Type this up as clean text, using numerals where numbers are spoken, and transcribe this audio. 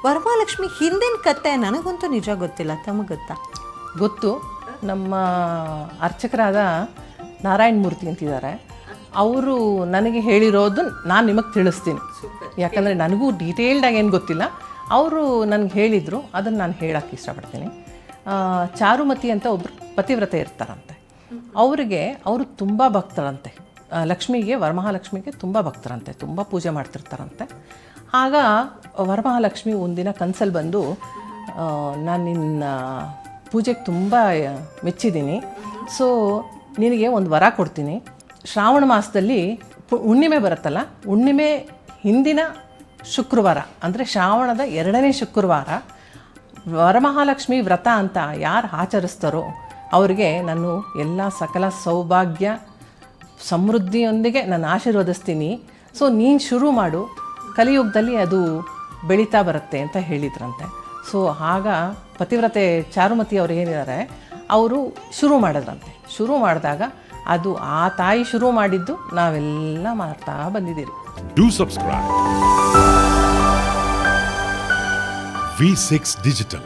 ವರಮಹಾಲಕ್ಷ್ಮಿ ಹಿಂದಿನ ಕತೆ ನನಗಂತೂ ನಿಜ ಗೊತ್ತಿಲ್ಲ, ತಮಗೆ ಗೊತ್ತಾ? ಗೊತ್ತು. ನಮ್ಮ ಅರ್ಚಕರಾದ ನಾರಾಯಣ ಮೂರ್ತಿ ಅಂತಿದ್ದಾರೆ, ಅವರು ನನಗೆ ಹೇಳಿರೋದು ನಾನು ನಿಮಗೆ ತಿಳಿಸ್ತೀನಿ. ಯಾಕಂದರೆ ನನಗೂ ಡೀಟೇಲ್ಡಾಗಿ ಏನು ಗೊತ್ತಿಲ್ಲ, ಅವರು ನನಗೆ ಹೇಳಿದರು, ಅದನ್ನು ನಾನು ಹೇಳೋಕ್ಕೆ ಇಷ್ಟಪಡ್ತೀನಿ. ಚಾರುಮತಿ ಅಂತ ಒಬ್ಬರು ಪತಿವ್ರತೆ ಇರ್ತಾರಂತೆ. ಅವರು ತುಂಬ ಭಕ್ತರಂತೆ, ಲಕ್ಷ್ಮಿಗೆ, ವರಮಹಾಲಕ್ಷ್ಮಿಗೆ ತುಂಬ ಭಕ್ತರಂತೆ, ತುಂಬ ಪೂಜೆ ಮಾಡ್ತಿರ್ತಾರಂತೆ. ಆಗ ವರಮಹಾಲಕ್ಷ್ಮಿ ಒಂದಿನ ಕನಸಲ್ಲಿ ಬಂದು, ನಾನು ನಿನ್ನ ಪೂಜೆಗೆ ತುಂಬ ಮೆಚ್ಚಿದ್ದೀನಿ, ಸೊ ನಿನಗೆ ಒಂದು ವರ ಕೊಡ್ತೀನಿ. ಶ್ರಾವಣ ಮಾಸದಲ್ಲಿ ಹುಣ್ಣಿಮೆ ಬರುತ್ತಲ್ಲ, ಹುಣ್ಣಿಮೆ ಹಿಂದಿನ ಶುಕ್ರವಾರ ಅಂದರೆ ಶ್ರಾವಣದ 2ನೇ ಶುಕ್ರವಾರ ವರಮಹಾಲಕ್ಷ್ಮಿ ವ್ರತ ಅಂತ ಯಾರು ಆಚರಿಸ್ತಾರೋ ಅವರಿಗೆ ನಾನು ಎಲ್ಲ ಸಕಲ ಸೌಭಾಗ್ಯ ಸಮೃದ್ಧಿಯೊಂದಿಗೆ ನಾನು ಆಶೀರ್ವದಿಸ್ತೀನಿ. ಸೊ ನೀನು ಶುರು ಮಾಡು, ಕಲಿಯುಗದಲ್ಲಿ ಅದು ಬೆಳೀತಾ ಬರುತ್ತೆ ಅಂತ ಹೇಳಿದ್ರಂತೆ. ಸೊ ಆಗ ಪತಿವ್ರತೆ ಚಾರುಮತಿ ಅವರು ಏನಿದ್ದಾರೆ, ಅವರು ಶುರು ಮಾಡಿದ್ರಂತೆ. ಶುರು ಮಾಡಿದಾಗ ಅದು ಆ ತಾಯಿ ಶುರು ಮಾಡಿದ್ದು ನಾವೆಲ್ಲ ಮಾಡ್ತಾ ಬಂದಿದ್ದೀರಿ. Do subscribe. V6 Digital.